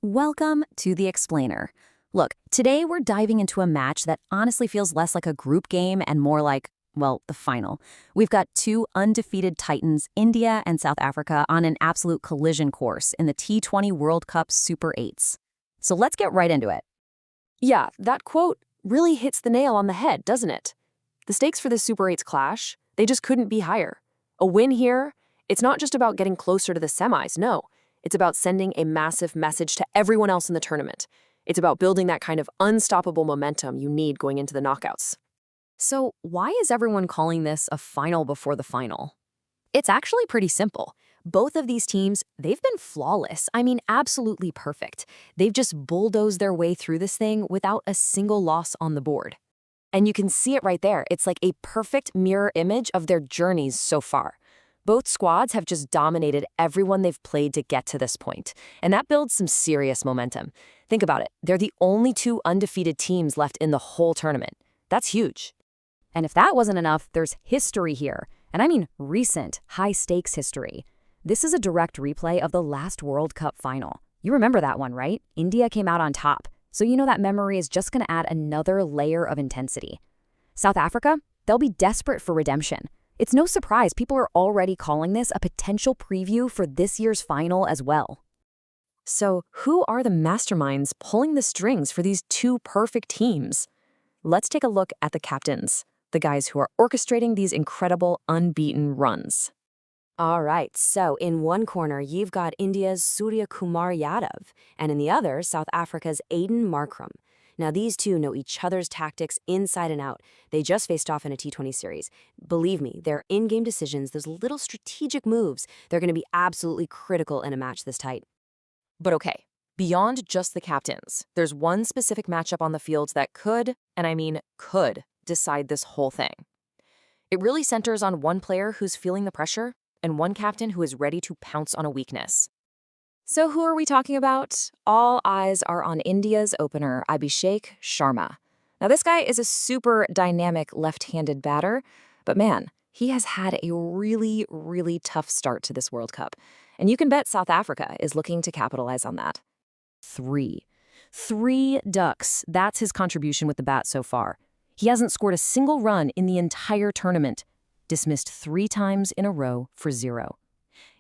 Welcome to The Explainer. Look, today we're diving into a match that honestly feels less like a group game and more like, well, the final. We've got two undefeated titans, India and South Africa, on an absolute collision course in the T20 World Cup Super 8s. So let's get right into it. Yeah, that quote really hits the nail on the head, doesn't it? The stakes for this Super 8s clash, they just couldn't be higher. A win here, it's not just about getting closer to the semis, no. It's about sending a massive message to everyone else in the tournament. It's about building that kind of unstoppable momentum you need going into the knockouts. So why is everyone calling this a final before the final? It's actually pretty simple. Both of these teams, they've been flawless. I mean, absolutely perfect. They've just bulldozed their way through this thing without a single loss on the board. And you can see it right there. It's like a perfect mirror image of their journeys so far. Both squads have just dominated everyone they've played to get to this point, and that builds some serious momentum. Think about it. They're the only two undefeated teams left in the whole tournament. That's huge. And if that wasn't enough, there's history here. And I mean recent, high-stakes history. This is a direct replay of the last World Cup final. You remember that one, right? India came out on top. So you know that memory is just going to add another layer of intensity. South Africa, they'll be desperate for redemption. It's no surprise people are already calling this a potential preview for this year's final as well. So who are the masterminds pulling the strings for these two perfect teams? Let's take a look at the captains, the guys who are orchestrating these incredible unbeaten runs. All right, so in one corner, you've got India's Suryakumar Yadav, and in the other, South Africa's Aiden Markram. Now, these two know each other's tactics inside and out. They just faced off in a T20 series. Believe me, their in-game decisions, those little strategic moves, they're going to be absolutely critical in a match this tight. But okay, beyond just the captains, there's one specific matchup on the field that could, and I mean could, decide this whole thing. It really centers on one player who's feeling the pressure and one captain who is ready to pounce on a weakness. So who are we talking about? All eyes are on India's opener, Abhishek Sharma. Now this guy is a super dynamic left-handed batter, but man, he has had a really, really tough start to this World Cup. And you can bet South Africa is looking to capitalize on that. Three ducks, that's his contribution with the bat so far. He hasn't scored a single run in the entire tournament. Dismissed 3 times in a row for 0.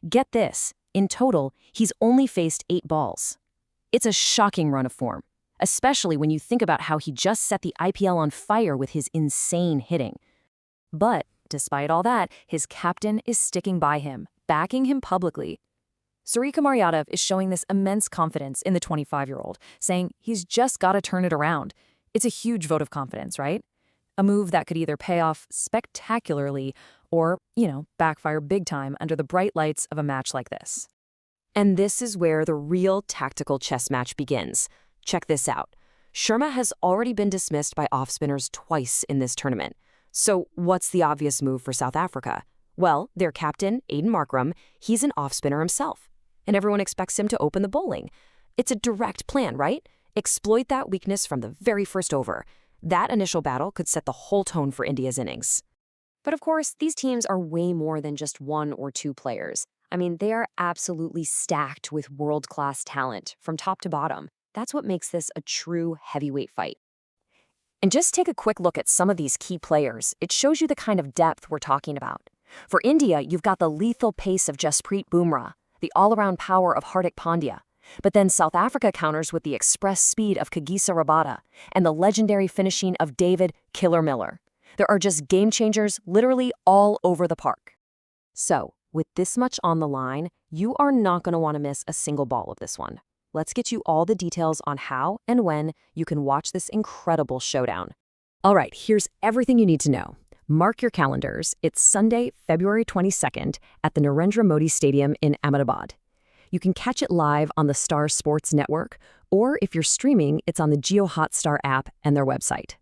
Get this. In total, he's only faced 8 balls. It's a shocking run of form, especially when you think about how he just set the IPL on fire with his insane hitting. But despite all that, his captain is sticking by him, backing him publicly. Suryakumar Yadav is showing this immense confidence in the 25-year-old, saying he's just got to turn it around. It's a huge vote of confidence, right? A move that could either pay off spectacularly or, backfire big time under the bright lights of a match like this. And this is where the real tactical chess match begins. Check this out. Sharma has already been dismissed by off-spinners twice in this tournament. So what's the obvious move for South Africa? Well, their captain, Aiden Markram, he's an off-spinner himself. And everyone expects him to open the bowling. It's a direct plan, right? Exploit that weakness from the very first over. That initial battle could set the whole tone for India's innings. But of course, these teams are way more than just 1 or 2 players. I mean, they are absolutely stacked with world-class talent from top to bottom. That's what makes this a true heavyweight fight. And just take a quick look at some of these key players. It shows you the kind of depth we're talking about. For India, you've got the lethal pace of Jasprit Bumrah, the all-around power of Hardik Pandya. But then South Africa counters with the express speed of Kagiso Rabada and the legendary finishing of David Killer Miller. There are just game changers literally all over the park. So, with this much on the line, you are not going to want to miss a single ball of this one. Let's get you all the details on how and when you can watch this incredible showdown. All right, here's everything you need to know. Mark your calendars. It's Sunday, February 22nd at the Narendra Modi Stadium in Ahmedabad. You can catch it live on the Star Sports Network, or if you're streaming, it's on the Jio Hotstar app and their website.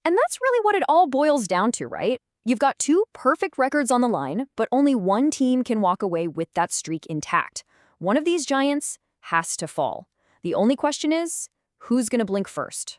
And that's really what it all boils down to, right? You've got 2 perfect records on the line, but only one team can walk away with that streak intact. One of these giants has to fall. The only question is, who's going to blink first?